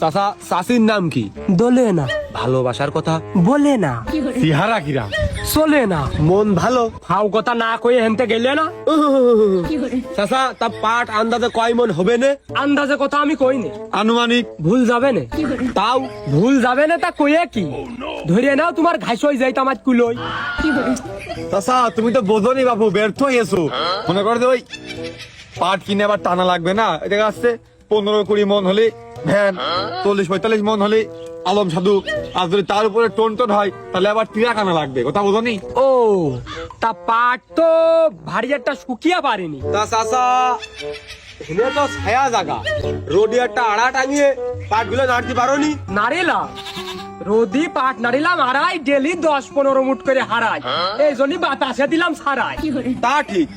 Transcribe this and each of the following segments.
চাচা চাচির নাম কি? দোলে না, ভালোবাসার কথা বলে না, চেহারা কিরা? চলে না, মন ভালো? ফাও কথা না কয়ে হেনতে গেলে না। চাচা তা পাট আন্দাজে কয় মন হবে না? আন্দাজে কথা আমি কইনি, আনুমানিক ভুল যাবে না। তাও ভুল যাবে না তা কয়ে কি, ধরে নাও তোমার ঘাস হয়ে যাই আমার কুলোই। চাচা তুমি তো বোঝনি বাবু, ব্যর্থ হয়েছো। মনে করো যে ওই পাট কিনে আবার টানা লাগবে না, এটা আসছে 15-20 মন হলে ভ্যান, 40-45 মন হলে আলম সাধু, আর যদি তার উপরে টন টন হয় তাহলে আবার টিরা কানা লাগবে, কথা বোঝনি? ও তা পাট তো ভারী একটা শুকিয়া পারেনি। তা চাচা এখানে তো ছায়া জায়গা, রোডে একটা আড়া টাঙিয়ে পাট গুলো নাড়তে পারো নি? নারিলাম রোদি পাট নারিলাম হারাই, ডেলি 10-15 মুঠ করে হারাই, এই জন্যই বাতাসে দিলাম ছাড়াই। তা ঠিক,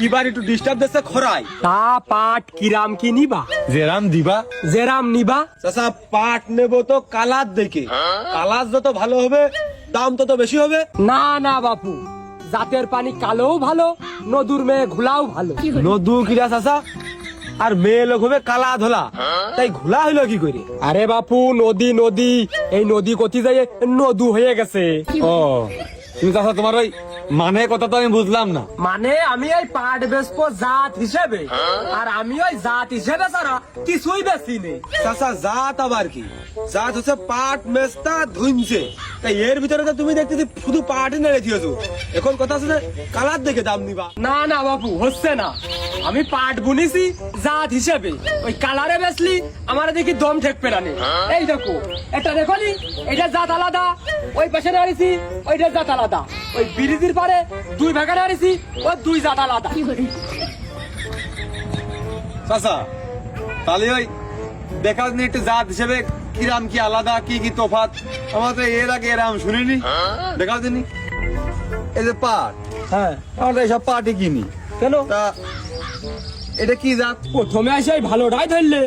এবার একটু ডিস্টার্ব দিচ্ছে খরাই। তা পাট কিরাম কি নিবা? জেরাম দিবা? জেরাম নিবা? চাচা পাট নেবো তো কালার দেখে, কালার যত ভালো হবে দাম তত বেশি হবে। না না বাপু, জাতের পানি কালোও ভালো, নদুর মেয়ে ঘোলাও ভালো। নদু কিরা চাচা? আর মেয়ে লোক হবে কালা ধোলা, তাই ঘোলা হইলো কি করে? আরে বাপু নদী নদী, এই নদী কতি যায় নদু হয়ে গেছে। ও তুমি চাচা তোমার ওই মানে কথা তো আমি বুঝলাম না। মানে আমি এই পাট বেচবো জাত হিসেবে, আর আমি ওই জাত হিসেবে ছাড়া কিছুই বেশি নেই। চাচা জাত আবার কি? জাত হচ্ছে পাট মেস্তা ধুনছে, তাই এর ভিতরে তো তুমি দেখতেছি শুধু পাটই নেড়ে দিয়েছো। এখন কথা আছে যে কালার দেখে দাম নিবা। না না বাপু, হচ্ছে না। আমি পাট বুনিছি জাত হিসেবে, ওই কালারে বেচলি আমার দেখি দম ঠেকবে না নে। এই দেখো, এটা দেখো নি, এটা জাত আলাদা, ওই পাশে নাড়িছি ওইটা জাত আলাদা, ওই ব্রিজের পারে 2 ভাগে নাড়িছি ওই 2 জাত আলাদা। চাচা তাহলে ওই দেখা যাচ্ছে একটু জাত হিসেবে কিরাম কি আলাদা, কি কি তফাৎ, আমার তো এর আগে এরাম শুনিনি। দেখা যাচ্ছে এই যে পাট, হ্যাঁ, আমরা এইসব পাটই কিনি, কেন? তা এটা কি জাত? প্রথমে এসে ভালোটাই ধরলে,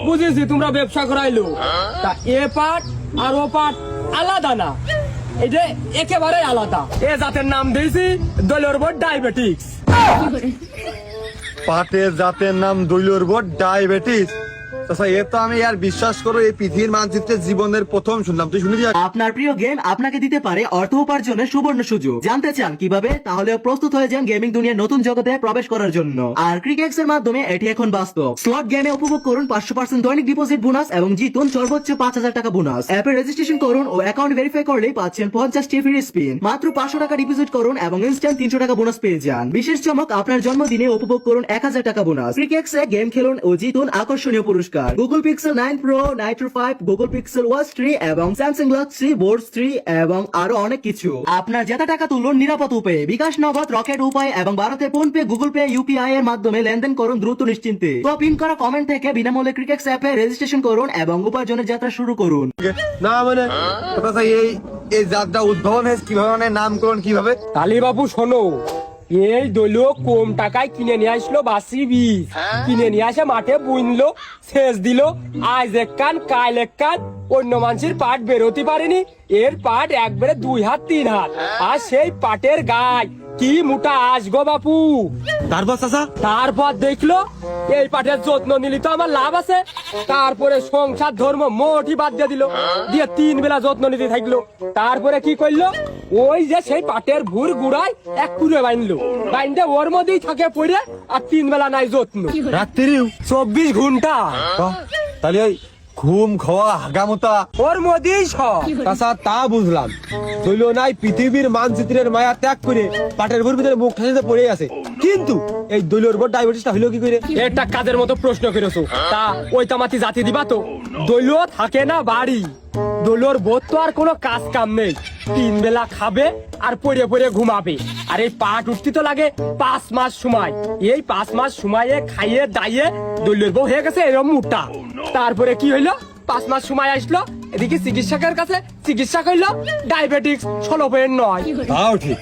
বুঝেছি তোমরা ব্যবসা করাইলো। তা এ পাট আর ও পাট আলাদা না, এটা একেবারে আলাদা। এ জাতের নাম দিয়েছি দলের উপর ডায়াবেটিক্স। পাটের জাতের নাম দৈলর বোর্ড ডায়াবেটিস। আচ্ছা এ তো আমি আর বিশ্বাস করো এই পৃথিবীর মানচিত্রে জীবনের প্রথম শুনলাম। তুই শুনেছি? আপনার প্রিয় গেম আপনাকে দিতে পারে অর্থ উপার্জনের সুবর্ণ সুযোগ। জানতে চান কিভাবে? তাহলে প্রস্তুত হয়ে যান গেমিং দুনিয়ার নতুন জগতে প্রবেশ করার জন্য। আর ক্রিকেক্স এর মাধ্যমে এটি এখন বাস্তব। স্লট গেমে উপভোগ করুন 500% দৈনিক ডিপোজিট বোনাস এবং জিতুন সর্বোচ্চ 5000 টাকা বোনাস। অ্যাপে রেজিস্ট্রেশন করুন ও অ্যাকাউন্ট ভেরিফাই করলেই পাচ্ছেন 50টি ফ্রি স্পিন। মাত্র 500 টাকা ডিপোজিট করুন এবং ইনস্ট্যান্ট 300 টাকা বোনাস পেয়ে যান। বিশেষ চমক, আপনার জন্মদিনে উপভোগ করুন 1000 টাকা বোনাস। ক্রিকেক্স এ গেম খেলুন ও জিতুন আকর্ষণীয় পুরস্কার। Google pixel 9 pro, Nitro 5, Google pixel watch 3 এবং স্যামসাং গ্যালাক্সি 3 বোর্ড 3 এবং আরো অনেক কিছু। আপনার জেতা টাকা তুলুন নিরাপদ উপায়ে। বিকাশ, নগদ, রকেট উপায় এবং ভারতে phone pay, Google pay, UPI এর মাধ্যমে লেনদেন করুন দ্রুত নিশ্চিন্তে। তো পিন করা কমেন্ট থেকে বিনামূল্যে ক্রিকেক্স অ্যাপে রেজিস্ট্রেশন করুন এবং উপার্জনের যাত্রা শুরু করুন। না মানে কথা এই জাতটা উদ্ভাবন হয়েছে কিভাবে, মানে নামকরণ কিভাবে? তালি বাবু শোনো, এই দলীয় কম টাকায় কিনে নিয়ে আসলো বাসি বীজ, কিনে নিয়ে আসে মাঠে বুনলো, সেচ দিল, আজ এক কান কাল এক কান, অন্য মানুষের পাট বেরোতে পারেনি, এর পাট একবারে 2 হাত 3 হাত, আর সেই পাটের গায়ে কি মোটা আসগো বাপু। তারপর চাচা? তারপর দেখলো এই পাটের যত্ন নিলি তো আমার লাভ আছে, তারপরে সংসার ধর্ম মোটই বাদ দিয়ে দিল, দিয়ে 3 বেলা যত্ন নিতে থাকলো। তারপরে কি করলো, ওই যে সেই পাটের ভুর গুড়ায় এক কুড়ে বাইনলো, বাইনটা ওর মধ্যেই থাকে পড়ে, আর 3 বেলা নাই যত্ন, রাত্রিও 24 ঘন্টা তাহলে ওই ঘুম খাওয়া হাগামোতা ওর মধ্যেই সব। চাচা তা বুঝলাম, দৈল নাই পৃথিবীর মানচিত্রের মায়া ত্যাগ করে পাটের ভুর ভিতরে মুখ ঠাসিতে পড়ে আছে, কিন্তু এই দৈলর বোর্ড ডায়াবেটিসটা হইলো কি করে? এটা কাজের মতো প্রশ্ন করেছো, তা ওই তামাতি জাতি দিবা তো? দৈল থাকে না বাড়ি, দৈলর বোধ তো আর কোনো কাজ কাম নেই, 3 বেলা খাবে আর পড়ে পড়ে ঘুমাবে, আর এই পাট উঠতে তো লাগে 5 মাস সময়, এই 5 মাস সময়ে খাইয়ে দাইয়ে দৈলর বউ হয়ে গেছে এরকম মোটা। তারপরে কি হইলো, 5 মাস সময় আসলো, এদিকে চিকিৎসকের কাছে চিকিৎসা করলো, ডায়াবেটিক্স 16.9। তাও ঠিক,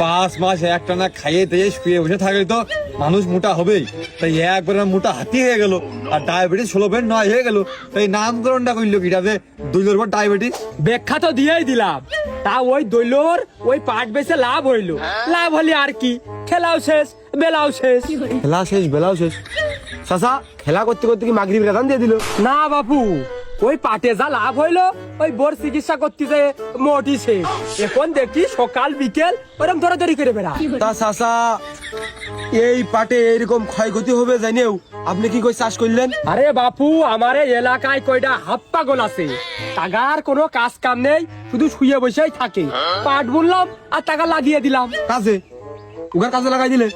5 মাস একটানা খাইয়ে দিয়ে শুয়ে বসে থাকলে তো মানুষ মোটা হবেই, তাই একবার মোটা হাতি হয়ে গেল, আর ডায়াবেটিস 16.9 হয়ে গেল, তাই নামকরণটা করলো কিটা যে দৈলর বোর্ড ডায়াবেটিস? ব্যাখ্যা তো দিয়েই দিলাম। তা ওই দৈলর ওই পাট বেচে লাভ হইলো, লাভ হলে আর কি, খেলাও শেষ বেলাও শেষ। খেলা শেষ বেলাও শেষ। চাচা খেলা করতে করতে কি মাগরিব রাজান দিয়ে দিল? না বাপু, ওই পাটে যা লাভ হইলো ওই বোর চিকিৎসা করতে যে মোটিছে এখন দেখি সকাল বিকেল ওরকম ধরাধরি করে বেড়া। তা চাচা এই পাটে এইরকম ক্ষয়ক্ষতি হবে জানেও আপনি কি কই চাষ করলেন? আরে বাপু আমার এই এলাকায় কয়টা হাত পাগল আছে, টাকার কোনো কাজ কাম নেই, শুধু শুয়ে বসেই থাকে। পাট বুনলাম আর টাকা লাগিয়ে দিলাম। কাজে উগার কাজে লাগাই দিলে